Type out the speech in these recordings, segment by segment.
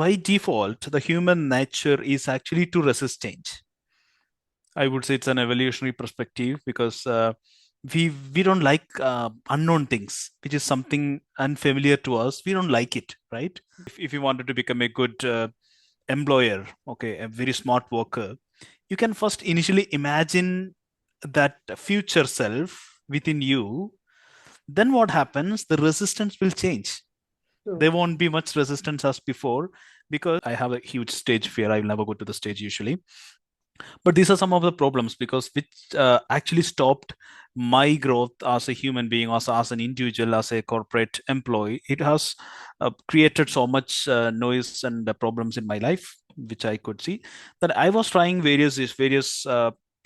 By default, the human nature is actually to resist change. I would say it's an evolutionary perspective because we don't like unknown things, which is something unfamiliar to us. We don't like it, right? If you wanted to become a good employer, okay, a very smart worker, you can first initially imagine that future self within you. Then what happens? The resistance will change. True. There won't be much resistance as before because I have a huge stage fear. I will never go to the stage usually. But these are some of the problems because which actually stopped my growth as a human being, as an individual, as a corporate employee. It has created so much noise and problems in my life, which I could see that I was trying various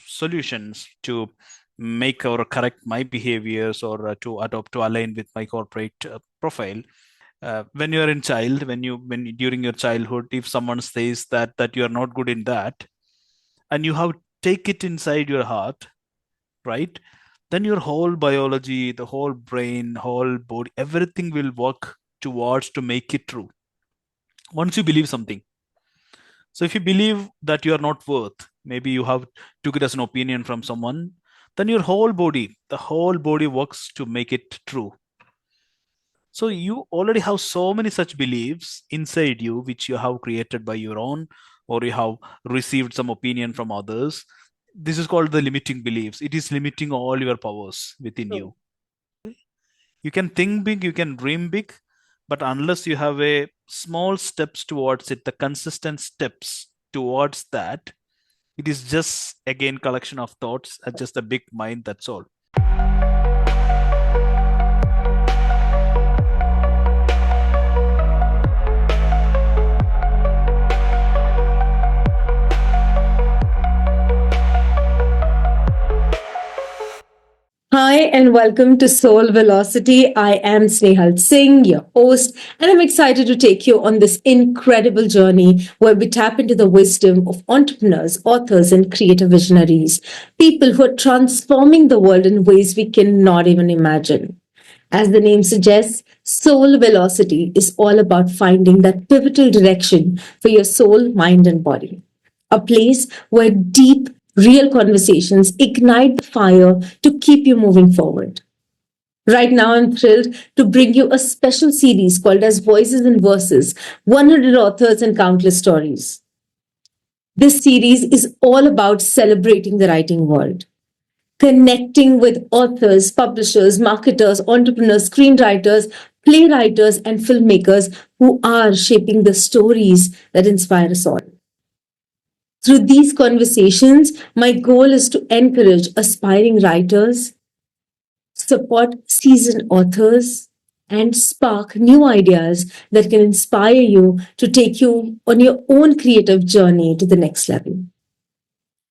solutions to make or correct my behaviors or to adopt to align with my corporate profile. When you're in child, when during your childhood, if someone says that you are not good in that, and you have take it inside your heart, right, then your whole biology, the whole brain, whole body, everything will work towards to make it true once you believe something. So if you believe that you are not worth, maybe you have took it as an opinion from someone, then your whole body, the whole body works to make it true. So you already have so many such beliefs inside you which you have created by your own, or you have received some opinion from others. This is called the limiting beliefs. It is limiting all your powers within True. you. You can think big, you can dream big, but unless you have a small steps towards it, the consistent steps towards that, it is just again collection of thoughts and just a big mind, that's all. Hi, and welcome to Soul Velocity. I am Snehal Singh, your host, and I'm excited to take you on this incredible journey where we tap into the wisdom of entrepreneurs, authors, and creative visionaries, people who are transforming the world in ways we cannot even imagine. As the name suggests, Soul Velocity is all about finding that pivotal direction for your soul, mind, and body. A place where deep, real conversations ignite the fire to keep you moving forward. Right now, I'm thrilled to bring you a special series called as Voices and Verses 100 Authors and Countless Stories. This series is all about celebrating the writing world, connecting with authors, publishers, marketers, entrepreneurs, screenwriters, playwrights, and filmmakers who are shaping the stories that inspire us all. Through these conversations, my goal is to encourage aspiring writers, support seasoned authors, and spark new ideas that can inspire you to take you on your own creative journey to the next level.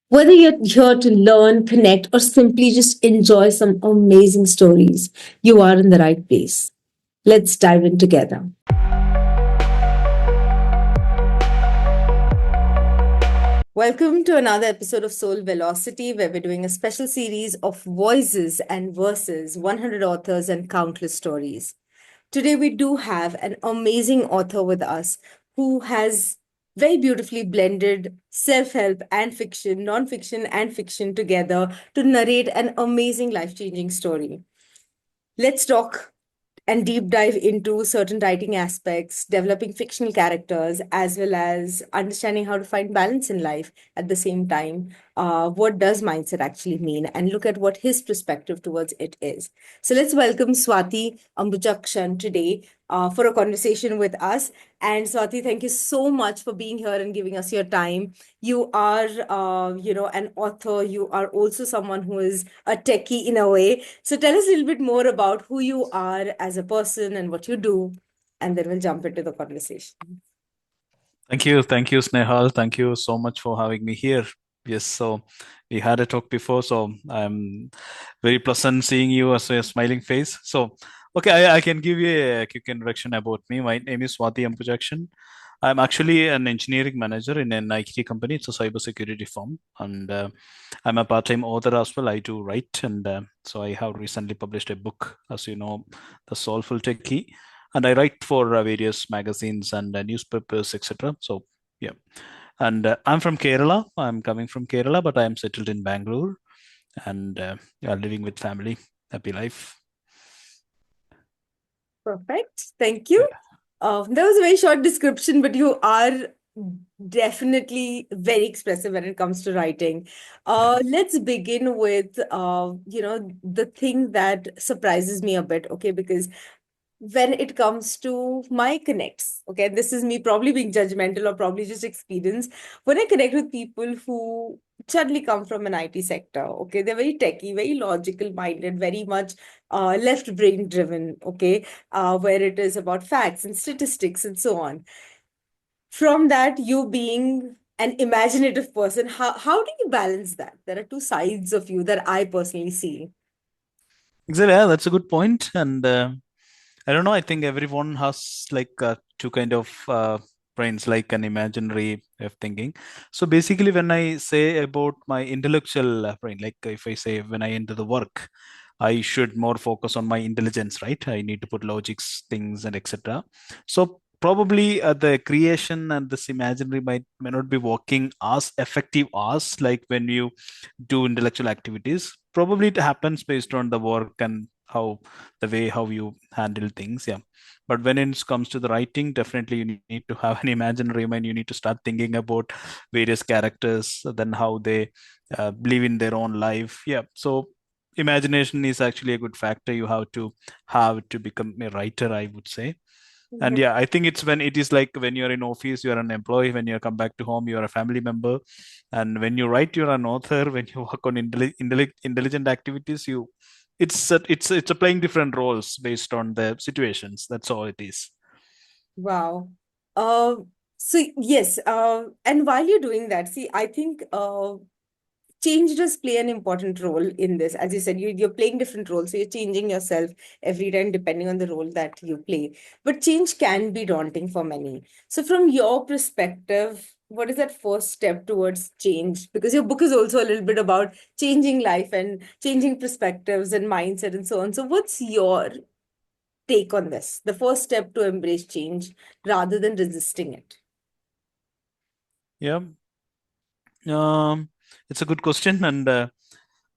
Whether you're here to learn, connect, or simply just enjoy some amazing stories, you are in the right place. Let's dive in together. Welcome to another episode of Soul Velocity, where we're doing a special series of voices and verses 100 authors and countless stories. Today, we do have an amazing author with us who has very beautifully blended self help and fiction, non fiction and fiction together to narrate an amazing life changing story. Let's talk and deep dive into certain writing aspects, developing fictional characters, as well as understanding how to find balance in life at the same time. What does mindset actually mean? And look at what his perspective towards it is. So let's welcome Swathi Ambujakshan today for a conversation with us. And Swati, thank you so much for being here and giving us your time. You are, an author. You are also someone who is a techie in a way. So tell us a little bit more about who you are as a person and what you do, and then we'll jump into the conversation. Thank you, Snehal. Thank you so much for having me here. Yes, so we had a talk before, so I'm very pleasant seeing you as a smiling face. So, okay, I can give you a quick introduction about me. My name is Swathi Ambujakshan. I'm actually an engineering manager in an IT company. It's a cybersecurity firm, and I'm a part-time author as well. I do write, and so I have recently published a book, as you know, the Soulful Techie. and I write for various magazines and newspapers, etc. So yeah, and I'm from Kerala. I'm coming from Kerala, but I'm settled in Bangalore, and yeah, living with family, happy life. Perfect. Thank you. That was a very short description, but you are definitely very expressive when it comes to writing. Yeah, Let's begin with, the thing that surprises me a bit, okay? Because when it comes to my connects, okay, this is me probably being judgmental or probably just experience. When I connect with people who suddenly come from an IT sector, okay, they're very techy, very logical minded, very much left brain driven, okay, where it is about facts and statistics and so on. From that, you being an imaginative person, how do you balance that? There are two sides of you that I personally see. exactly. Yeah, that's a good point, and I don't know. I think everyone has like two kind of brains, like an imaginary way of thinking. So basically, when I say about my intellectual brain, like if I say when I enter the work, I should more focus on my intelligence, right? I need to put logics, things, and etc. So probably the creation and this imaginary may not be working as effective as like when you do intellectual activities. Probably it happens based on the work and how the way how you handle things. Yeah, but when it comes to the writing, definitely you need to have an imaginary mind. You need to start thinking about various characters, then how they live in their own life. Yeah, so imagination is actually a good factor you have to become a writer, I would say. And yeah, I think it's when it is like when you're in office, you're an employee. When you come back to home, you're a family member. And when you write, you're an author. When you work on intelligent activities, it's a playing different roles based on the situations. That's all it is. Wow. Uh, so yes, and while you're doing that, see, I think change does play an important role in this. As you said, you're playing different roles, so you're changing yourself every time depending on the role that you play. But change can be daunting for many. So, from your perspective, what is that first step towards change? Because your book is also a little bit about changing life and changing perspectives and mindset and so on. So, what's your take on this? The first step to embrace change rather than resisting it. Yeah, um, it's a good question. And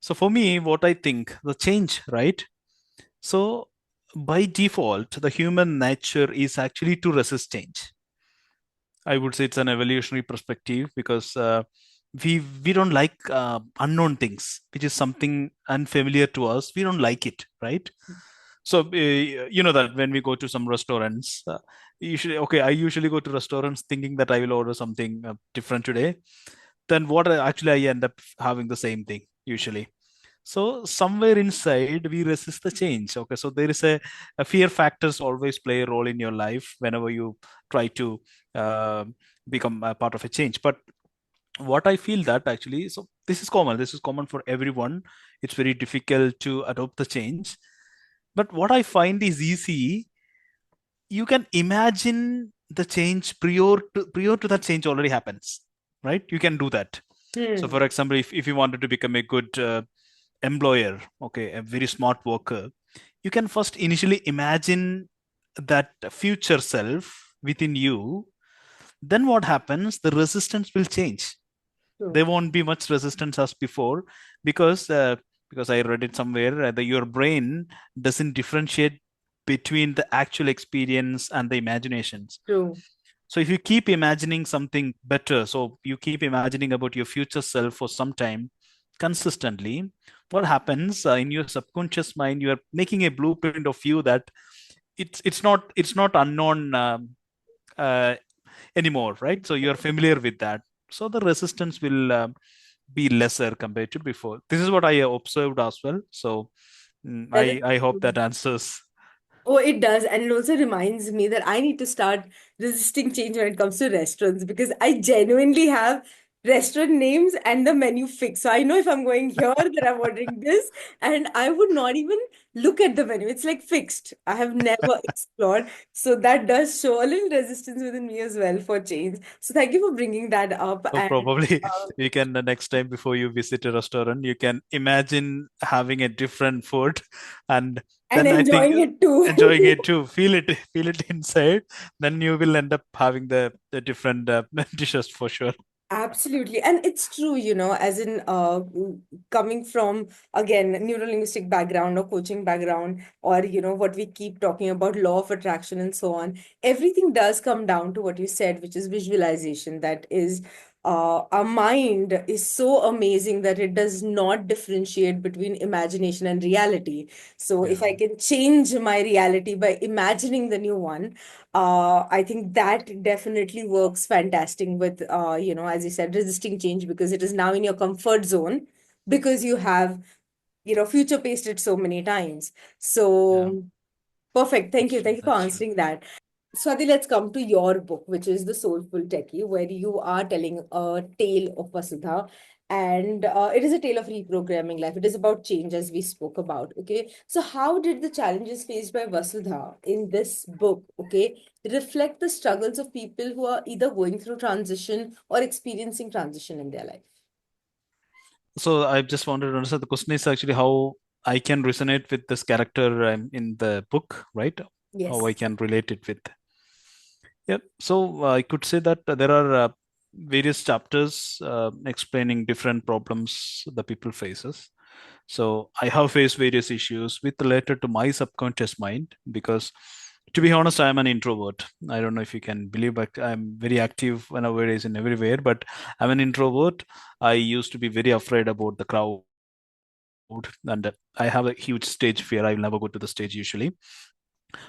so for me, what I think the change, right? So by default, the human nature is actually to resist change. I would say it's an evolutionary perspective because we don't like unknown things, which is something unfamiliar to us. We don't like it, right? So you know that when we go to some restaurants, usually okay, I usually go to restaurants thinking that I will order something different today. Then actually I end up having the same thing usually. So somewhere inside we resist the change. Okay, so there is a fear factors always play a role in your life whenever you try to uh, become a part of a change. But what I feel that actually, so this is common. This is common for everyone. It's very difficult to adopt the change. But what I find is easy. You can imagine the change prior to that change already happens, right? You can do that. So, Hmm. for example, if you wanted to become a good employer, okay, a very smart worker, you can first initially imagine that future self within you. Then what happens? The resistance will change. True. There won't be much resistance as before because because I read it somewhere that your brain doesn't differentiate between the actual experience and the imaginations. True. So if you keep imagining something better, so you keep imagining about your future self for some time consistently, what happens in your subconscious mind? You are making a blueprint of you that it's not unknown uh, anymore, right? So you're familiar with that. So the resistance will be lesser compared to before. This is what I observed as well. So That is I hope true. that answers. Oh, it does. And it also reminds me that I need to start resisting change when it comes to restaurants because I genuinely have restaurant names and the menu fixed. So I know if I'm going here, that I'm ordering this, and I would not even look at the menu. It's like fixed. I have never explored. So that does show a little resistance within me as well for change. So thank you for bringing that up. So And probably uh, you can the next time before you visit a restaurant, you can imagine having a different food, and and then I think enjoying it too. enjoying it too. Feel it inside. Then you will end up having the different dishes for sure. Absolutely. And it's true, as in coming from, again, neuro-linguistic background or coaching background, or, what we keep talking about, law of attraction and so on. Everything does come down to what you said, which is visualization. That is, our mind is so amazing that it does not differentiate between imagination and reality. So if Yeah, I can change my reality by imagining the new one, I think that definitely works fantastic with, as you said, resisting change because it is now in your comfort zone because you have, future paced it so many times. yeah, So perfect. Thank that's you. true. Thank you for That's true. answering that. Swati, let's come to your book, which is The Soulful Techie, where you are telling a tale of Vasudha. And it is a tale of reprogramming life. It is about change, as we spoke about. Okay. So, how did the challenges faced by Vasudha in this book, okay, reflect the struggles of people who are either going through transition or experiencing transition in their life? So I just wanted to understand the question is actually how I can resonate with this character in the book, right? How I Yes. can relate it with. Yeah, so I could say that there are various chapters explaining different problems the people faces. So I have faced various issues with related to my subconscious mind because, to be honest, I am an introvert. I don't know if you can believe, but I'm very active nowadays in everywhere. But I'm an introvert. I used to be very afraid about the crowd, and I have a huge stage fear. I will never go to the stage usually.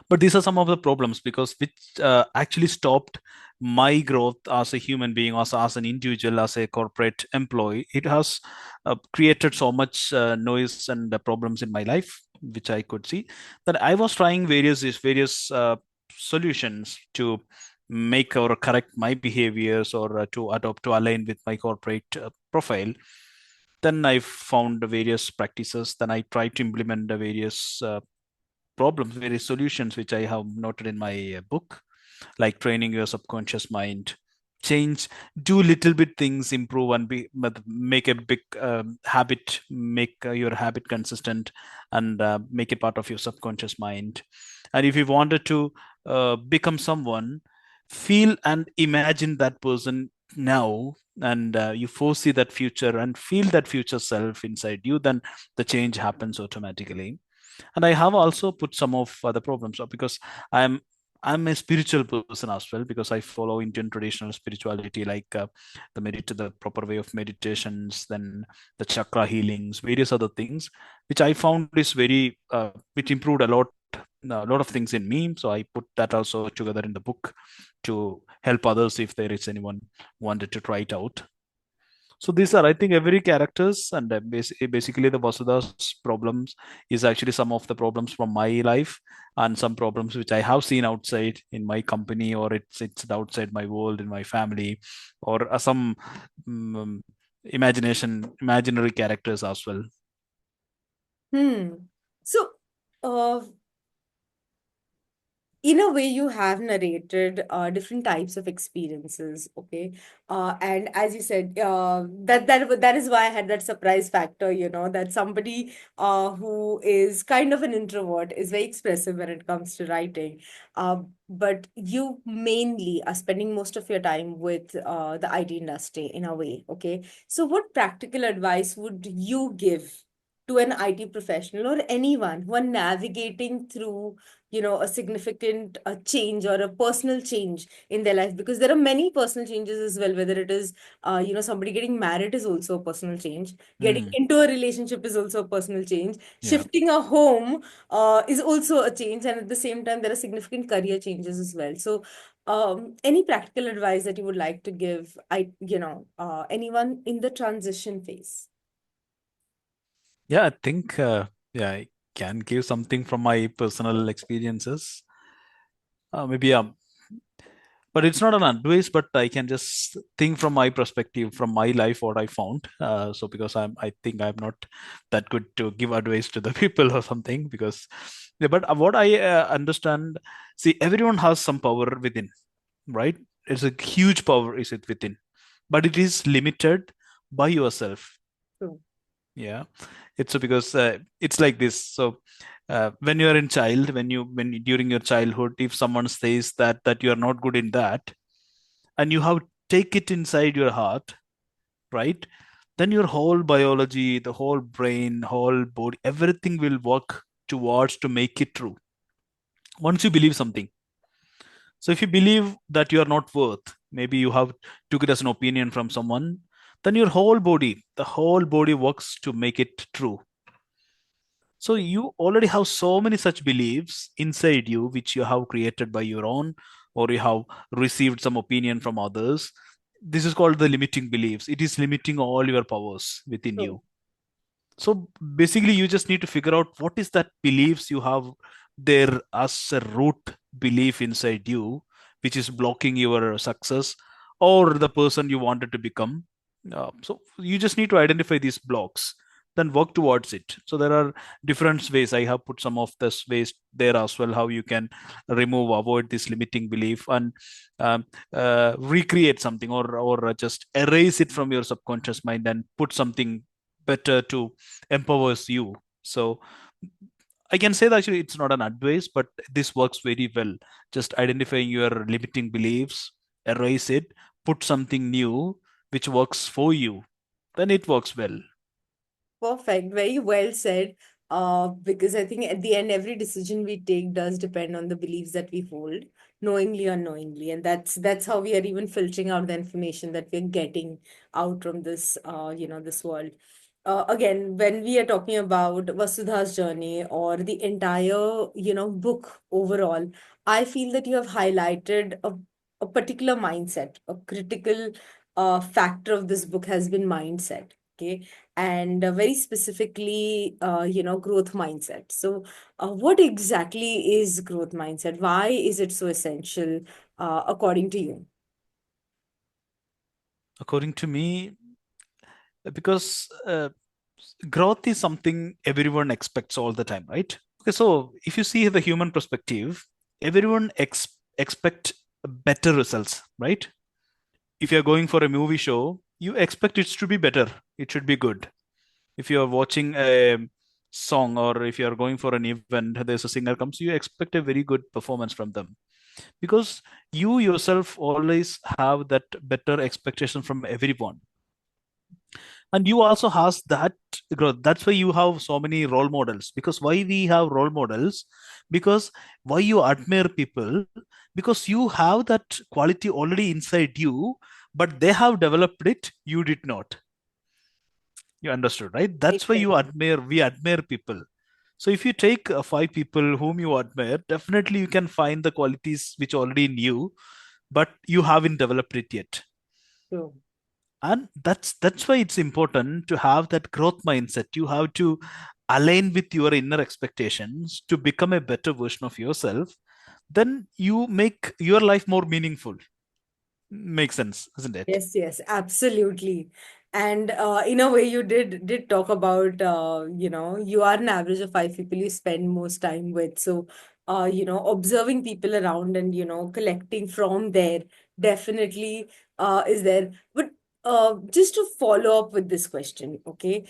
But these are some of the problems because which actually stopped my growth as a human being, as an individual, as a corporate employee. It has created so much noise and problems in my life, which I could see that I was trying various solutions to make or correct my behaviors or to adopt to align with my corporate profile. Then I found various practices. Then I tried to implement the various problems, various solutions, which I have noted in my book, like training your subconscious mind, change, do little bit things, improve, and but make a big habit, make your habit consistent, and make it part of your subconscious mind. And if you wanted to become someone, feel and imagine that person now, and you foresee that future and feel that future self inside you, then the change happens automatically. And I have also put some of the problems up because i'm I'm a spiritual person as well, because I follow Indian traditional spirituality, like the proper way of meditations, then the chakra healings, various other things, which I found is very which improved a lot of things in me. So I put that also together in the book to help others if there is anyone wanted to try it out. So these are, I think, every characters, and basically the Vasuda's problems is actually some of the problems from my life, and some problems which I have seen outside in my company, or it's outside my world in my family, or some um, imaginary characters as well. Hmm. So, uh, in a way you have narrated different types of experiences, okay, and as you said, that is why I had that surprise factor, that somebody who is kind of an introvert is very expressive when it comes to writing, but you mainly are spending most of your time with the IT industry in a way, okay. So what practical advice would you give to an IT professional or anyone who are navigating through a significant change or a personal change in their life, because there are many personal changes as well, whether it is somebody getting married is also a personal change, getting Mm, into a relationship is also a personal change, yeah. shifting a home is also a change, and at the same time there are significant career changes as well. So any practical advice that you would like to give anyone in the transition phase? Yeah, I think yeah, I can give something from my personal experiences. Maybe but it's not an advice, but I can just think from my perspective, from my life, what I found. So because I think I'm not that good to give advice to the people or something, because yeah, but what I understand, see, everyone has some power within, right? It's a huge power is it within, but it is limited by yourself. True. Yeah, it's because it's like this. So when you are in child, during your childhood, if someone says that you are not good in that, and you have take it inside your heart, right? Then your whole biology, the whole brain, whole body, everything will work towards to make it true. Once you believe something, so if you believe that you are not worth, maybe you have took it as an opinion from someone, then your whole body, the whole body works to make it true. So you already have so many such beliefs inside you, which you have created by your own, or you have received some opinion from others. This is called the limiting beliefs. It is limiting all your powers within True. you. So basically, you just need to figure out what is that beliefs you have there as a root belief inside you, which is blocking your success or the person you wanted to become. So you just need to identify these blocks, then work towards it. So there are different ways. I have put some of this ways there as well. How you can remove, avoid this limiting belief, and um, recreate something, or just erase it from your subconscious mind and put something better to empowers you. So I can say that actually it's not an advice, but this works very well. Just identifying your limiting beliefs, erase it, put something new which works for you, then it works well. Perfect. Very well said. Because I think at the end, every decision we take does depend on the beliefs that we hold, knowingly or unknowingly, and that's how we are even filtering out the information that we're getting out from this, this world. Again, when we are talking about Vasudha's journey or the entire, book overall, I feel that you have highlighted a particular mindset, a critical factor of this book has been mindset. Okay, and very specifically, growth mindset. So, what exactly is growth mindset? Why is it so essential, according to you? According to me, because growth is something everyone expects all the time, right? Okay, so if you see the human perspective, everyone expect better results, right? If you're going for a movie show, you expect it to be better. It should be good. If you're watching a song, or if you're going for an event, there's a singer comes, you expect a very good performance from them, because you yourself always have that better expectation from everyone, and you also has that growth. That's why you have so many role models. Because why we have role models? Because why you admire people? Because you have that quality already inside you, but they have developed it, you did not. You understood, right? That's Makes why you sense. admire, we admire people. So if you take five people whom you admire, definitely you can find the qualities which already knew, but you haven't developed it yet. True. And that's why it's important to have that growth mindset. You have to align with your inner expectations to become a better version of yourself. Then you make your life more meaningful. Makes sense, isn't it? Yes, yes, absolutely. And in a way, you did talk about, you are an average of five people you spend most time with. So, observing people around and, collecting from there definitely is there. But just to follow up with this question, okay,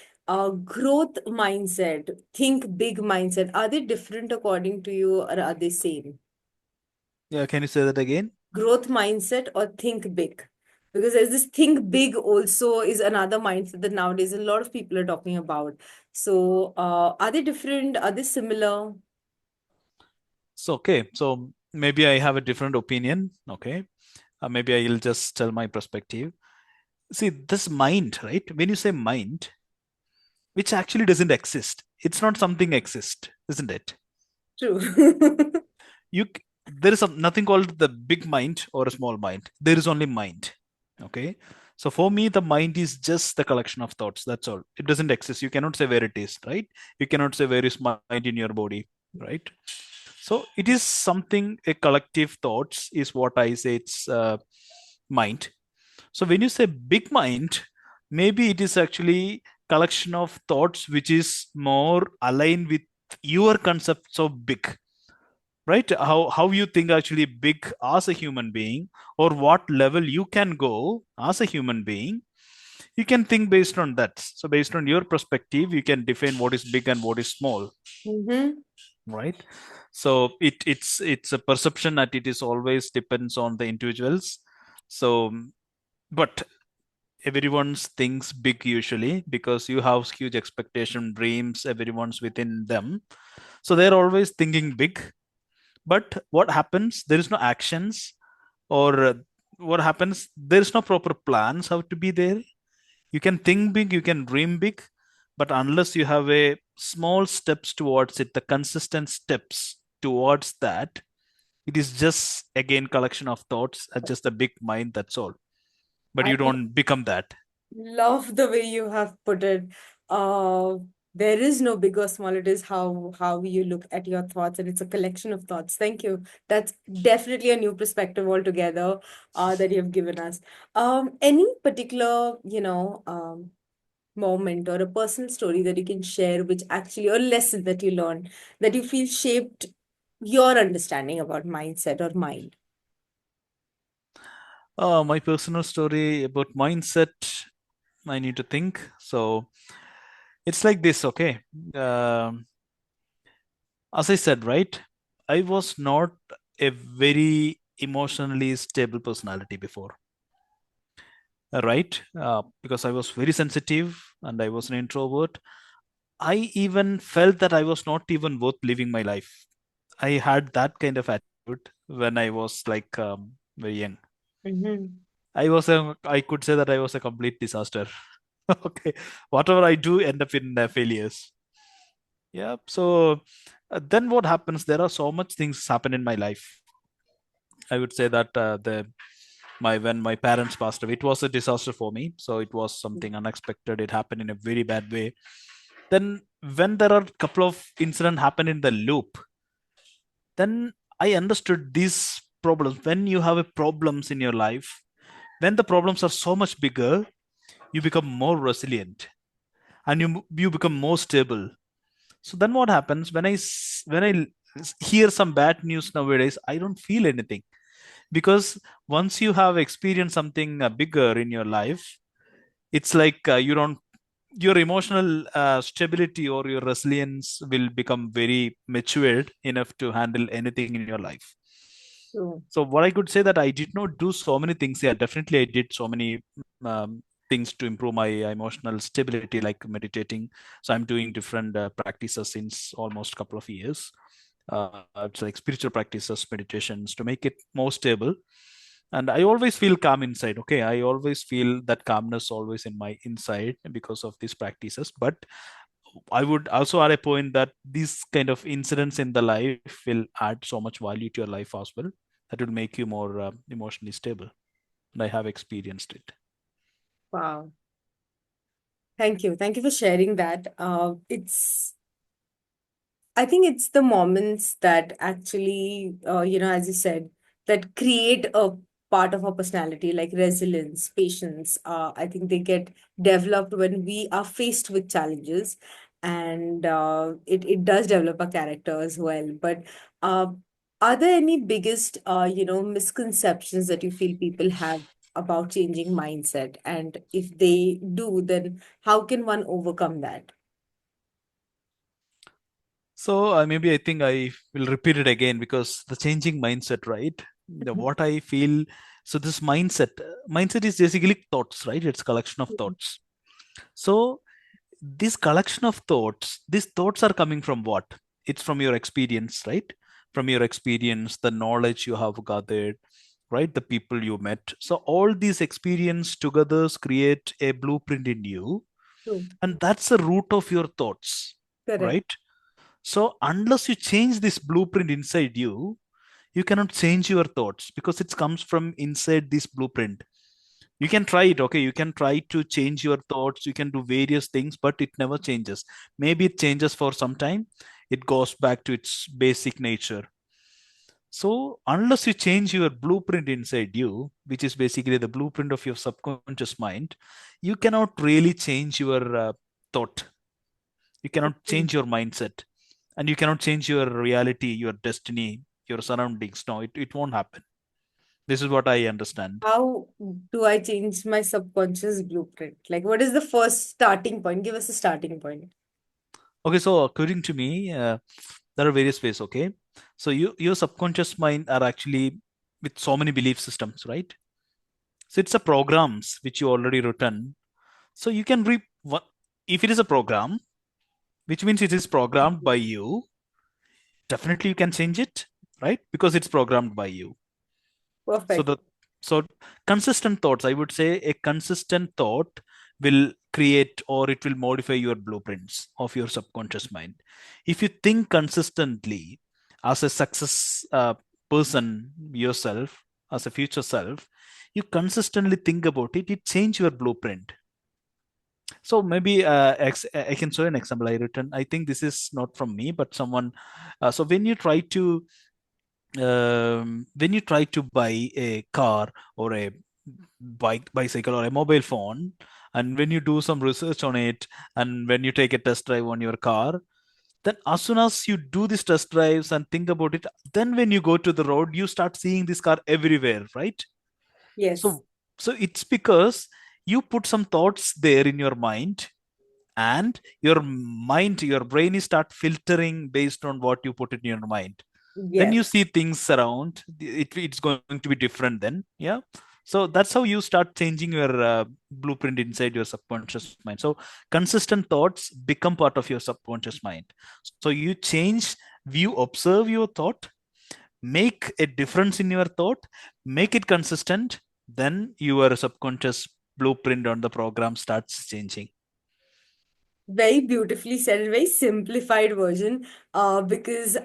growth mindset, think big mindset, are they different according to you, or are they same? Yeah, can you say that again? Growth mindset or think big? Because there's this think big also is another mindset that nowadays a lot of people are talking about. So, are they different? Are they similar? So okay, so maybe I have a different opinion. Okay, maybe I'll just tell my perspective. See, this mind, right? When you say mind, which actually doesn't exist, it's not something exist, isn't it? True. you there is nothing called the big mind or a small mind. There is only mind. Okay, so for me the mind is just the collection of thoughts. That's all. It doesn't exist. You cannot say where it is, right? You cannot say where is mind in your body, right? So it is something, a collective thoughts is what I say. It's mind. So when you say big mind, maybe it is actually collection of thoughts which is more aligned with your concepts of big, right? How you think actually big as a human being, or what level you can go as a human being. You can think based on that. So based on your perspective, you can define what is big and what is small, Mm-hmm. right? So it's a perception that it is always depends on the individuals. So but everyone's thinks big usually because you have huge expectation, dreams, everyone's within them, so they're always thinking big. But what happens, there is no actions, or what happens, there is no proper plans how to be there. You can think big, you can dream big, but unless you have a small steps towards it, the consistent steps towards that, it is just again collection of thoughts and just a big mind, that's all. But I you don't become that. love the way you have put it. Uh, there is no big or small. It is how you look at your thoughts, and it's a collection of thoughts. Thank you. That's definitely a new perspective altogether that you've given us. Any particular, moment or a personal story that you can share, which actually, or lesson that you learned that you feel shaped your understanding about mindset or mind? My personal story about mindset, I need to think. So it's like this, okay? Um, as I said, right? I was not a very emotionally stable personality before, right? Because I was very sensitive and I was an introvert. I even felt that I was not even worth living my life. I had that kind of attitude when I was like very young. Mm-hmm. I could say that I was a complete disaster. Okay, whatever I do end up in failures. Yeah. So then what happens? There are so much things happen in my life. I would say that the my when my parents passed away, it was a disaster for me. So it was something unexpected. It happened in a very bad way. Then when there are a couple of incidents happen in the loop, then I understood these problems. When you have a problems in your life, when the problems are so much bigger, you become more resilient and you become more stable. So then what happens when hear some bad news nowadays, I don't feel anything, because once you have experienced something bigger in your life, it's like you don't your emotional stability or your resilience will become very matured enough to handle anything in your life. True. So what I could say that I did not do so many things. Yeah, definitely I did so many things to improve my emotional stability, like meditating. So I'm doing different practices since almost couple of years. It's like spiritual practices, meditations to make it more stable. And I always feel calm inside. Okay, I always feel that calmness always in my inside because of these practices. But I would also add a point that these kind of incidents in the life will add so much value to your life as well. That will make you more emotionally stable. And I have experienced it. Wow. Thank you. Thank you for sharing that. I think it's the moments that actually, as you said, that create a part of our personality, like resilience, patience. I think they get developed when we are faced with challenges, and it does develop a character as well. But uh, are there any biggest, misconceptions that you feel people have about changing mindset? And if they do, then how can one overcome that? So maybe I think I will repeat it again because the changing mindset, right? What I feel. So this mindset is basically thoughts, right? It's collection of thoughts. So this collection of thoughts, these thoughts are coming from what? It's from your experience, right? From your experience, the knowledge you have gathered, right? The people you met. So all these experience together create a blueprint in you, True. and that's the root of your thoughts, Correct. right? So unless you change this blueprint inside you, you cannot change your thoughts because it comes from inside this blueprint. You can try it, okay? You can try to change your thoughts, you can do various things, but it never changes. Maybe it changes for some time, it goes back to its basic nature. So unless you change your blueprint inside you, which is basically the blueprint of your subconscious mind, you cannot really change your thought. You cannot change your mindset, and you cannot change your reality, your destiny, your surroundings. No, it won't happen. This is what I understand. How do I change my subconscious blueprint? Like, what is the first starting point? Give us a starting point. Okay, so according to me, there are various ways. Okay, so your subconscious mind are actually with so many belief systems, right? So it's a programs which you already written. So you can if it is a program, which means it is programmed by you. Definitely, you can change it, right? Because it's programmed by you. So Perfect. the so consistent thoughts, I would say a consistent thought will create or it will modify your blueprints of your subconscious mind. If you think consistently as a success person yourself, as a future self, you consistently think about it, it change your blueprint. So maybe I can show an example I written. I think this is not from me, but someone. So when you try to buy a car or a bicycle or a mobile phone, and when you do some research on it, and when you take a test drive on your car, then as soon as you do these test drives and think about it, then when you go to the road, you start seeing this car everywhere, right? Yes. So so it's because you put some thoughts there in your mind, and your brain is start filtering based on what you put in your mind. When Yes. you see things around, it's going to be different then. Yeah. So that's how you start changing your blueprint inside your subconscious mind. So consistent thoughts become part of your subconscious mind. So you change, you observe your thought, make a difference in your thought, make it consistent, then your subconscious blueprint on the program starts changing. Very beautifully said, a very simplified version. Because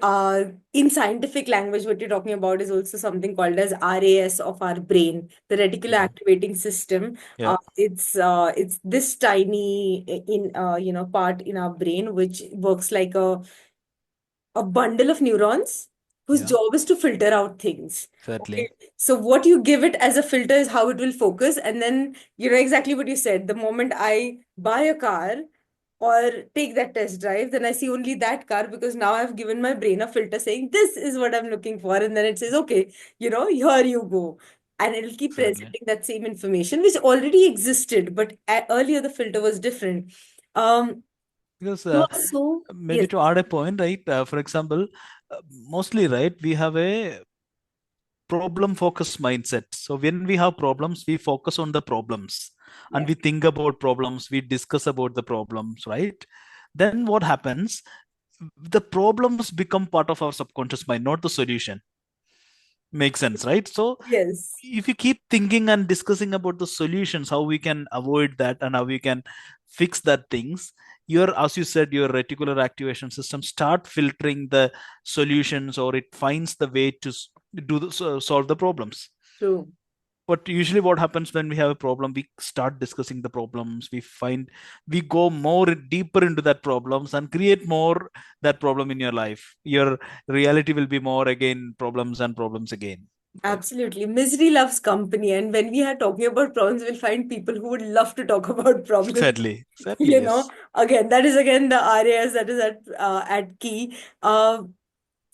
in scientific language, what you're talking about is also something called as RAS of our brain, the reticular Yeah. activating system. Yeah. It's this tiny in part in our brain which works like a bundle of neurons whose Yeah. job is to filter out things. Okay. Certainly. So what you give it as a filter is how it will focus. And then you know exactly what you said. The moment I buy a car or take that test drive, then I see only that car because now I've given my brain a filter saying this is what I'm looking for. And then it says, okay, here you go. And it'll keep Certainly. presenting that same information which already existed, but earlier the filter was different. Um, Because you also, maybe yes, to add a point, right? For example, mostly, right, we have a problem focused mindset. So when we have problems, we focus on the problems and yeah, we think about problems, we discuss about the problems, right? Then what happens? The problems become part of our subconscious mind, not the solution. Makes sense, right? So yes. if you keep thinking and discussing about the solutions, how we can avoid that and how we can fix that things, your, as you said, your reticular activation system start filtering the solutions, or it finds the way to solve the problems. True. But usually what happens when we have a problem, we start discussing the problems, we go more deeper into that problems and create more that problem in your life. Your reality will be more again problems and problems again, right? Absolutely. Misery loves company. And when we are talking about problems, we'll find people who would love to talk about problems. Sadly, yes. Again, that is again the RAS that is at key.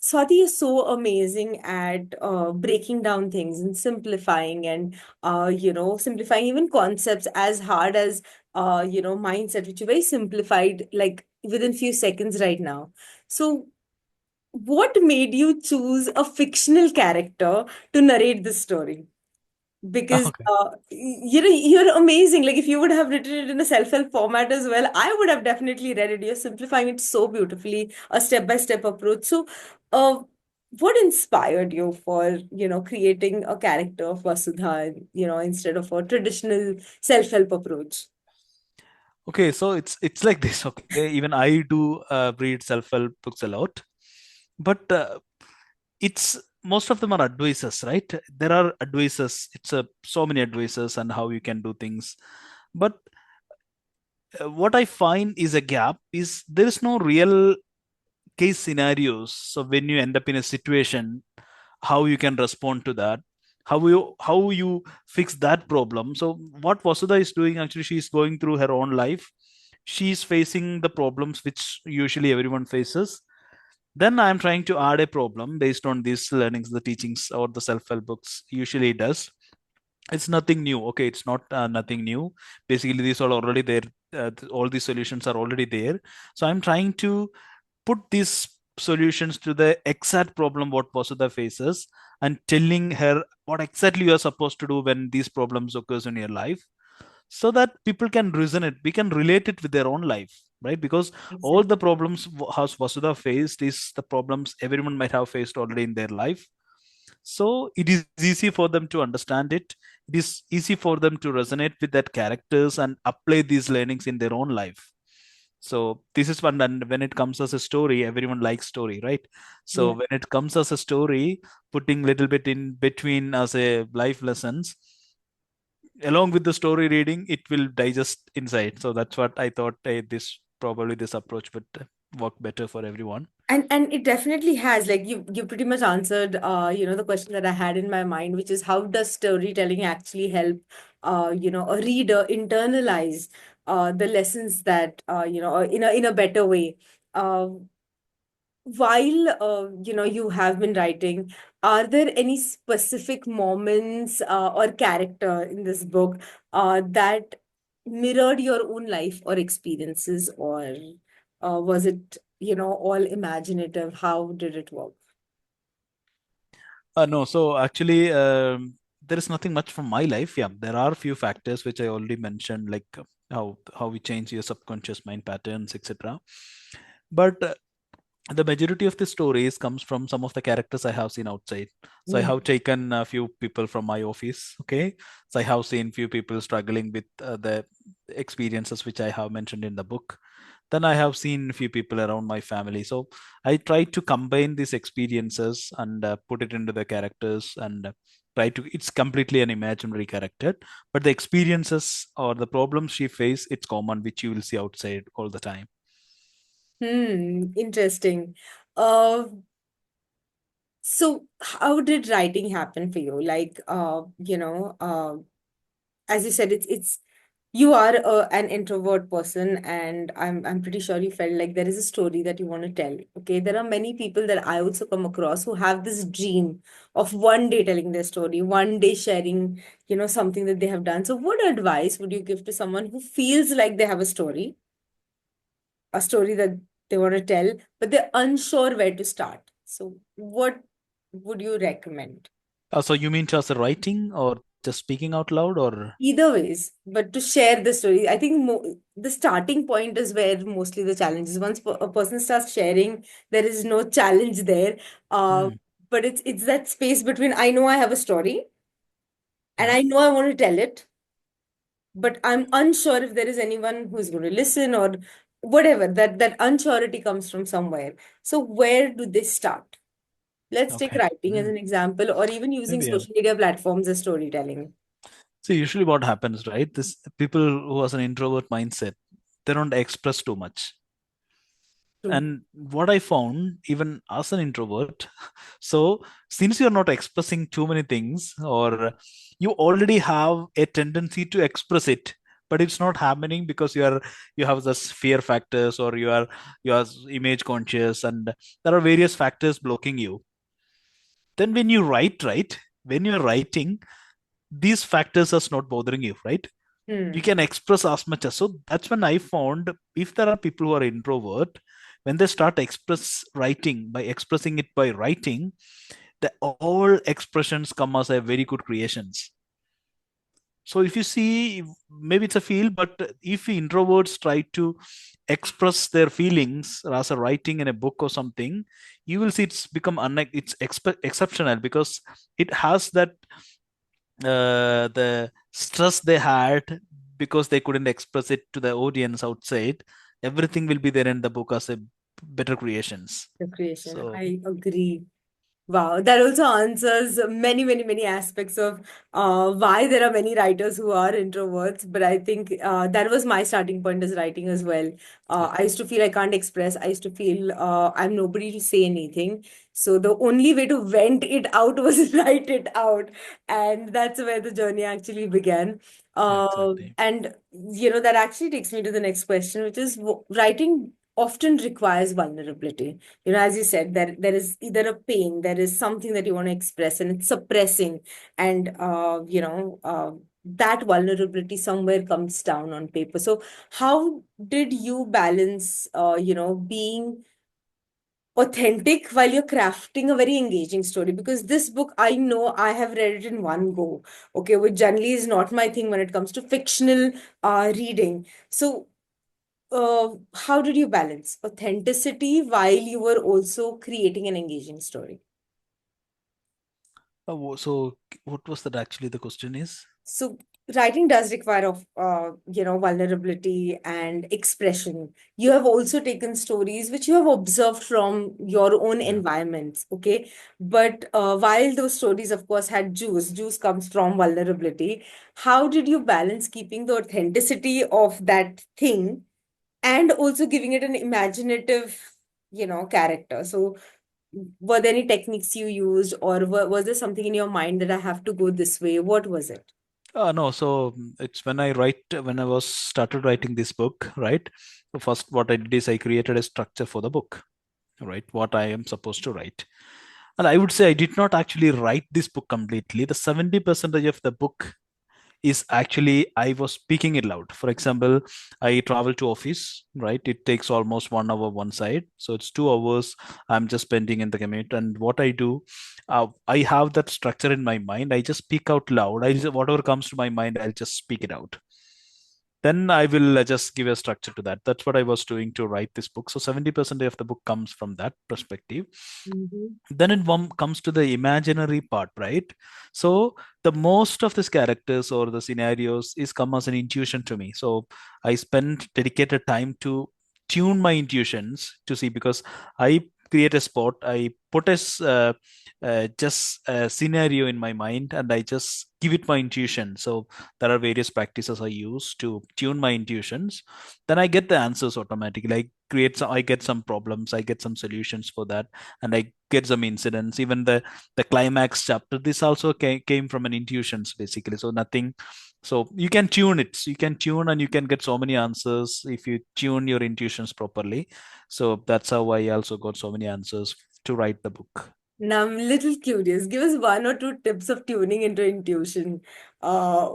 Swati is so amazing at breaking down things and simplifying and simplifying even concepts as hard as mindset, which are very simplified, like within few seconds right now. So what made you choose a fictional character to narrate this story? Because Okay. you're amazing. Like if you would have written it in a self-help format as well, I would have definitely read it. You're simplifying it so beautifully, a step-by-step approach. So uh, what inspired you for creating a character of Vasudha, instead of a traditional self-help approach? Okay, so it's like this. Okay, even I do read self-help books a lot, but it's most of them are advices, right? There are advices. It's a so many advices and how you can do things, but what I find is a gap is there is no real case scenarios. So when you end up in a situation, how you can respond to that, how you fix that problem. So what Vasudha is doing, actually she's going through her own life, she's facing the problems which usually everyone faces. Then I'm trying to add a problem based on these learnings, the teachings or the self-help books usually does. It's nothing new, okay, it's not nothing new. Basically these are already there, all these solutions are already there. So I'm trying to put these solutions to the exact problem what Vasudha faces, and telling her what exactly you are supposed to do when these problems occurs in your life, so that people can resonate, we can relate it with their own life, right? Because all the Exactly. problems has Vasudha faced is the problems everyone might have faced already in their life. So it is easy for them to understand it. It is easy for them to resonate with that characters and apply these learnings in their own life. So this is one. And when it comes as a story, everyone likes story, right? So Yeah. when it comes as a story, putting little bit in between as a life lessons, along with the story reading, it will digest inside. So that's what I thought, this probably this approach would work better for everyone. And it definitely has, like, you pretty much answered the question that I had in my mind, which is how does storytelling actually help a reader internalize the lessons that in a better way. uh, while you have been writing, are there any specific moments or character in this book that mirrored your own life or experiences, or was it all imaginative? How did it work? No, so actually, there is nothing much from my life. Yeah, there are few factors which I already mentioned, like how we change your subconscious mind patterns, etc. But the majority of the stories comes from some of the characters I have seen outside. So I Mm. have taken a few people from my office. Okay, so I have seen few people struggling with the experiences which I have mentioned in the book. Then I have seen a few people around my family. So I try to combine these experiences and put it into the characters, and try to. It's completely an imaginary character, but the experiences or the problems she face, it's common, which you will see outside all the time. Interesting. uh so how did writing happen for you? Like, as you said, it's you are an introvert person, and I'm pretty sure you felt like there is a story that you want to tell. Okay, there are many people that I also come across who have this dream of one day telling their story, one day sharing something that they have done. So what advice would you give to someone who feels like they have a story that they want to tell, but they're unsure where to start? So what would you recommend? So you mean just writing or just speaking out loud, or? Either ways, but to share the story, I think the starting point is where mostly the challenge is. Once a person starts sharing, there is no challenge there. uh Hmm. but it's that space between, I know I have a story and Yeah. I know I want to tell it, but I'm unsure if there is anyone who's going to listen, or whatever. That unsurety comes from somewhere. So where do they start? Let's take Okay. writing as Hmm. an example, or even using Maybe. Yeah. social media platforms as storytelling. So usually what happens, right? This people who has an introvert mindset, they don't express too much. True. And what I found, even as an introvert, so since you're not expressing too many things, or you already have a tendency to express it, but it's not happening because you have this fear factors, or you are image conscious, and there are various factors blocking you. Then when you write, right, when you're writing, these factors are not bothering you, right? You Hmm. can express as much as. So that's when I found, if there are people who are introvert, when they start express writing, by expressing it by writing, the all expressions come as a very good creations. So if you see, maybe it's a feel, but if introverts try to express their feelings as a writing in a book or something, you will see it's become exceptional, because it has that the stress they had because they couldn't express it to the audience outside. Everything will be there in the book as a better creations. The creation, So I agree. Wow, that also answers many, many, many aspects of why there are many writers who are introverts. But I think that was my starting point as writing as well. Yeah, I used to feel I can't express. I used to feel I'm nobody to say anything. So the only way to vent it out was write it out, and that's where the journey actually began. yeah, exactly. And that actually takes me to the next question, which is writing often requires vulnerability. As you said, there is either a pain, there is something that you want to express, and it's suppressing, and that vulnerability somewhere comes down on paper. So how did you balance being authentic while you're crafting a very engaging story? Because this book, I know I have read it in one go, okay, which generally is not my thing when it comes to fictional reading. So how did you balance authenticity while you were also creating an engaging story? So what was that actually the question is? So writing does require of vulnerability and expression. You have also taken stories which you have observed from your own Yeah. environments, okay? But while those stories, of course, had juice comes from vulnerability. How did you balance keeping the authenticity of that thing and also giving it an imaginative, character? So were there any techniques you used, or was there something in your mind that I have to go this way? What was it? No, so it's when I was started writing this book, right? So first, what I did is I created a structure for the book, right? What I am supposed to write. And I would say I did not actually write this book completely. The 70% of the book is actually I was speaking it loud. For example, I travel to office, right? It takes almost 1 hour one side, so it's 2 hours I'm just spending in the commute. And what I do, I have that structure in my mind. I just speak out loud. Whatever comes to my mind, I'll just speak it out. Then I will just give a structure to that. That's what I was doing to write this book. So 70% of the book comes from that perspective. Mhm. Then it comes to the imaginary part, right? So the most of these characters or the scenarios is come as an intuition to me. So I spend dedicated time to tune my intuitions to see, because I create a spot, I put just a scenario in my mind, and I just give it my intuition. So there are various practices I use to tune my intuitions. Then I get the answers automatically. I get some problems, I get some solutions for that, and I get some incidents. Even the climax chapter, this also came from an intuitions basically. So nothing. So you can tune it. You can tune and you can get so many answers if you tune your intuitions properly. So that's how I also got so many answers to write the book. Now I'm a little curious. Give us one or two tips of tuning into intuition. Uh,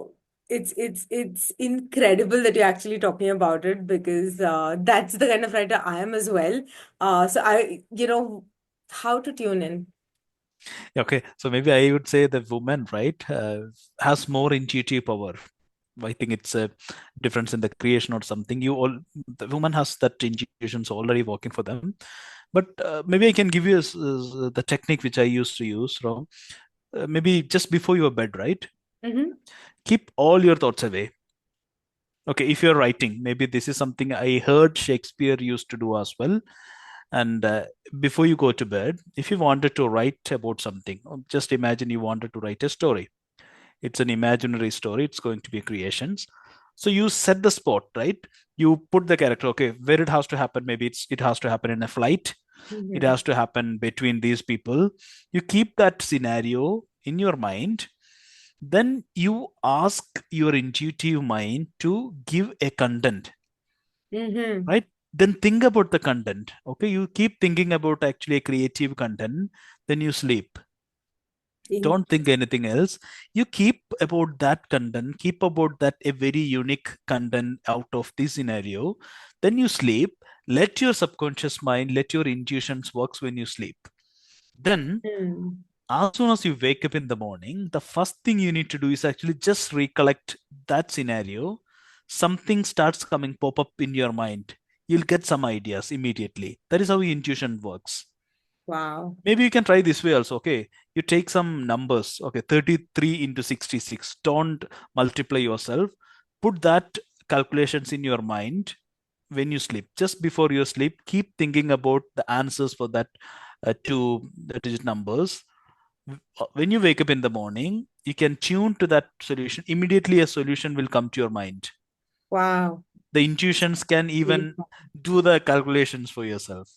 it's incredible that you're actually talking about it, because that's the kind of writer I am as well. So how to tune in. Okay, so maybe I would say the woman, right, has more intuitive power. I think it's a difference in the creation or something. The woman has that intuitions already working for them. But maybe I can give you the technique which I used to use from maybe just before your bed, right? Mm-hmm. Keep all your thoughts away. Okay, if you're writing, maybe this is something I heard Shakespeare used to do as well. And before you go to bed, if you wanted to write about something, just imagine you wanted to write a story. It's an imaginary story, it's going to be creations. So you set the spot, right? You put the character, okay, where it has to happen. Maybe it has to happen in a flight, it Mm-hmm. has to happen between these people. You keep that scenario in your mind, then you ask your intuitive mind to give a content, Mm-hmm. right? Then think about the content. Okay, you keep thinking about actually a creative content, then you sleep. Don't think anything else. You keep about that content, keep about that a very unique content out of this scenario, then you sleep. Let your subconscious mind, let your intuitions works when you sleep. Then Mm-hmm. as soon as you wake up in the morning, the first thing you need to do is actually just recollect that scenario. Something starts coming pop up in your mind. You'll get some ideas immediately. That is how intuition works. Wow. Maybe you can try this way also. Okay, you take some numbers. Okay, 33 into 66. Don't multiply yourself. Put that calculations in your mind when you sleep. Just before you sleep, keep thinking about the answers for that two-digit numbers. When you wake up in the morning, you can tune to that solution. Immediately, a solution will come to your mind. Wow. The intuitions can even do the calculations for yourself.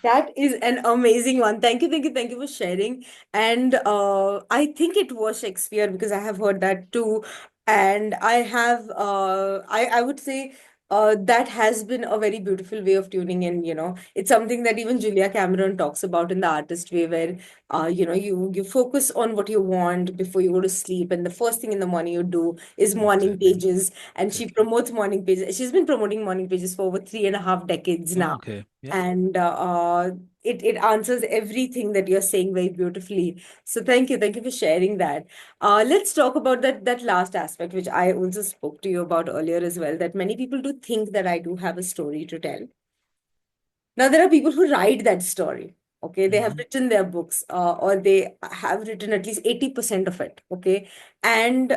That is an amazing one. Thank you, thank you, thank you for sharing. And I think it was Shakespeare because I have heard that too. And I would say that has been a very beautiful way of tuning in. It's something that even Julia Cameron talks about in The Artist Way, where you focus on what you want before you go to sleep, and the first thing in the morning you do is morning Exactly. pages. And she Exactly. promotes morning pages. She's been promoting morning pages for over 3.5 decades Oh, now, okay. Yeah. and it answers everything that you're saying very beautifully. So thank you for sharing that. Let's talk about that last aspect, which I also spoke to you about earlier as well. That many people do think that I do have a story to tell. Now, there are people who write that story. Okay, they have Hmm. written their books, or they have written at least 80% of it. Okay, and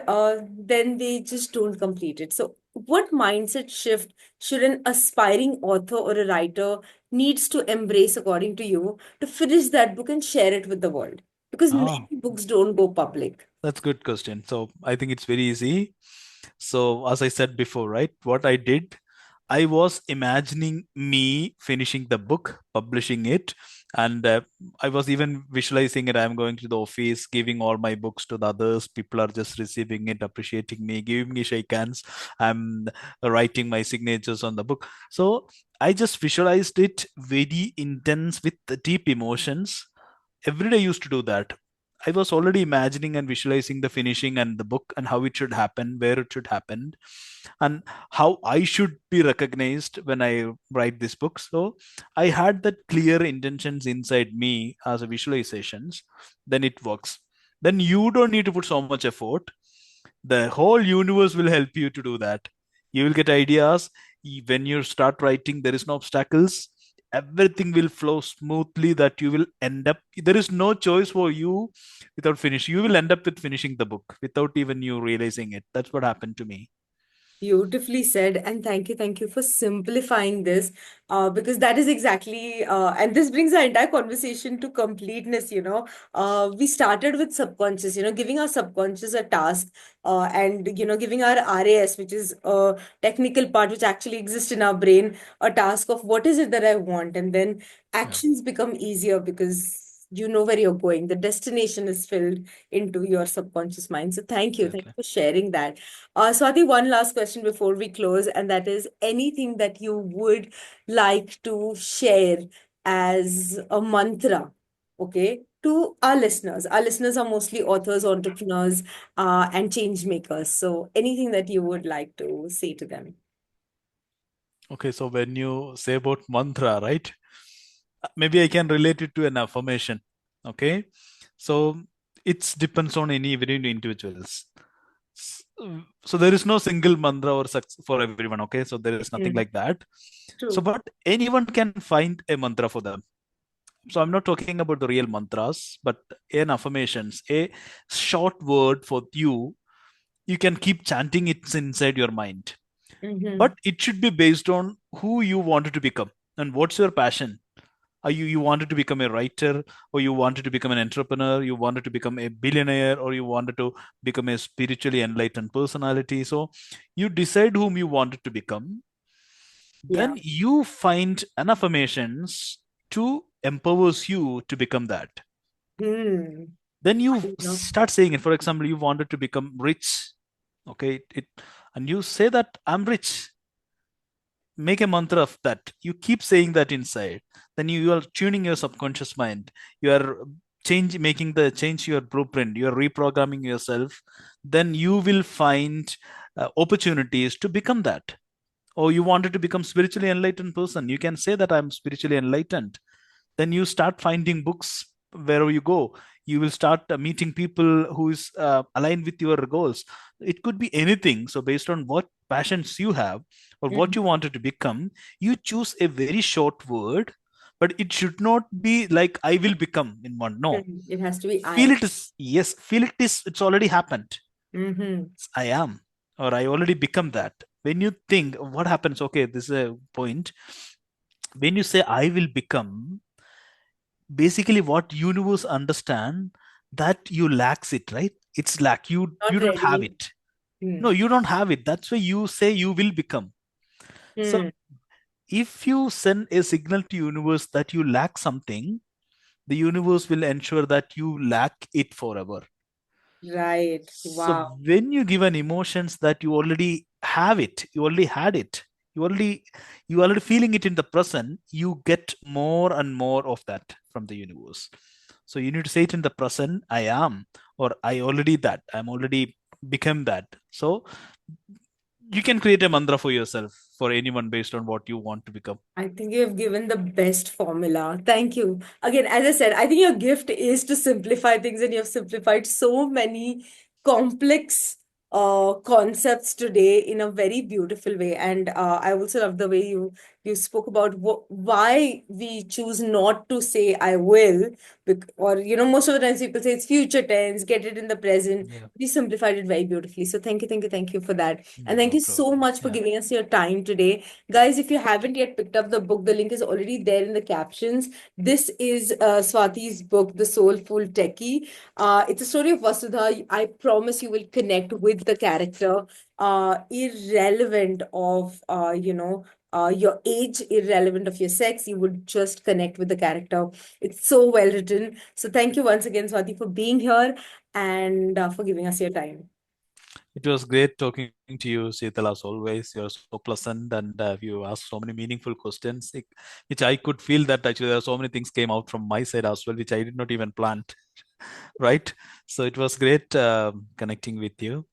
then they just don't complete it. So, what mindset shift should an aspiring author or a writer needs to embrace, according to you, to finish that book and share it with the world? Because many Oh, books don't go public. that's good question. So I think it's very easy. So as I said before, right, what I did, I was imagining me finishing the book, publishing it, and I was even visualizing it. I'm going to the office, giving all my books to the others. People are just receiving it, appreciating me, giving me shake hands. I'm writing my signatures on the book. So I just visualized it very intense with the deep emotions. Every day I used to do that. I was already imagining and visualizing the finishing and the book and how it should happen, where it should happen, and how I should be recognized when I write this book. So I had that clear intentions inside me as a visualizations. Then it works. Then you don't need to put so much effort. The whole universe will help you to do that. You will get ideas. When you start writing, there is no obstacles. Everything will flow smoothly, that you will end up, there is no choice for you. Without finish, you will end up with finishing the book without even you realizing it. That's what happened to me. Beautifully said, and thank you for simplifying this, because that is exactly, and this brings our entire conversation to completeness. We started with subconscious, giving our subconscious a task, and giving our RAS, which is a technical part which actually exists in our brain, a task of what is it that I want, and then Yeah, actions become easier because you know where you're going. The destination is filled into your subconscious mind. So thank you exactly. for sharing that. Swati, one last question before we close, and that is anything that you would like to share as a mantra, okay, to our listeners. Our listeners are mostly authors, entrepreneurs, and change makers. So anything that you would like to say to them. Okay, so when you say about mantra, right? Maybe I can relate it to an affirmation. Okay, so it depends on any very individuals. S- So there is no single mantra or success for everyone. Okay, so there is nothing Mm, like that. So, true. but anyone can find a mantra for them. So I'm not talking about the real mantras, but an affirmations, a short word for you. You can keep chanting it inside your mind, Mm-hmm. but it should be based on who you wanted to become and what's your passion. Are you wanted to become a writer, or you wanted to become an entrepreneur, you wanted to become a billionaire, or you wanted to become a spiritually enlightened personality? So you decide whom you wanted to become, Yeah. then you find an affirmations to empowers you to become that. Hmm. Then you I love start that. saying it. For example, you wanted to become rich. Okay, and you say that I'm rich. Make a mantra of that. You keep saying that inside. Then you are tuning your subconscious mind. You are making the change your blueprint. You are reprogramming yourself. Then you will find opportunities to become that. Or you wanted to become spiritually enlightened person, you can say that I'm spiritually enlightened. Then you start finding books wherever you go. You will start meeting people who is aligned with your goals. It could be anything. So based on what passions you have or what Mhm. you wanted to become, you choose a very short word, but it should not be like I will become in one. No, It has to be feel I. it is, yes, feel it is, it's already happened. Mm-hmm. I am, or I already become that. When you think what happens, okay, this is a point. When you say I will become, basically what universe understand that you lacks it, right? It's lack. You Not don't have ready. it. Hmm. No, you don't have it. That's why you say you will become. So Hmm. if you send a signal to universe that you lack something, the universe will ensure that you lack it forever. Right. So Wow. when you give an emotions that you already have it, you already had it, you already you already feeling it in the present, you get more and more of that from the universe. So you need to say it in the present, I am, or I already that, I'm already become that. So you can create a mantra for yourself for anyone based on what you want to become. I think you have given the best formula. Thank you. Again, as I said, I think your gift is to simplify things, and you have simplified so many complex concepts today in a very beautiful way. And I also love the way you spoke about why we choose not to say "I will," or most of the times people say it's future tense, get it in the present. Yeah. You simplified it very beautifully. So thank you for that, and thank No you so problem. much for Yeah. giving us your time today. Guys, if you haven't yet picked up the book, the link is already there in the captions. This is Swati's book, The Soulful Techie. It's a story of Vasudha. I promise you will connect with the character, irrelevant of your age, irrelevant of your sex. You would just connect with the character. It's so well written. So thank you once again, Swati, for being here and for giving us your time. It was great talking to you, Seetal, as always. You're so pleasant and you asked so many meaningful questions, which I could feel that actually there are so many things came out from my side as well, which I did not even plan, right? So it was great connecting with you.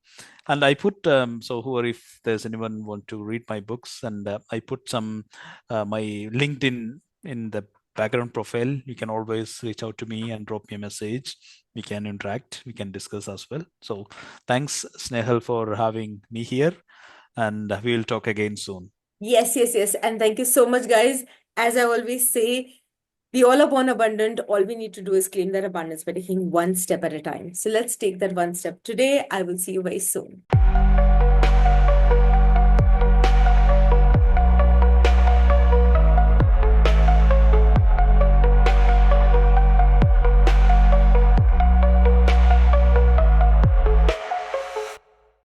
And I put, so whoever, if there's anyone want to read my books, and I put some, my LinkedIn in the background profile. You can always reach out to me and drop me a message. We can interact, we can discuss as well. So thanks, Snehal, for having me here, and we'll talk again soon. Yes. And thank you so much, guys. As I always say, we all are born abundant. All we need to do is claim that abundance by taking one step at a time. So let's take that one step today. I will see you very soon.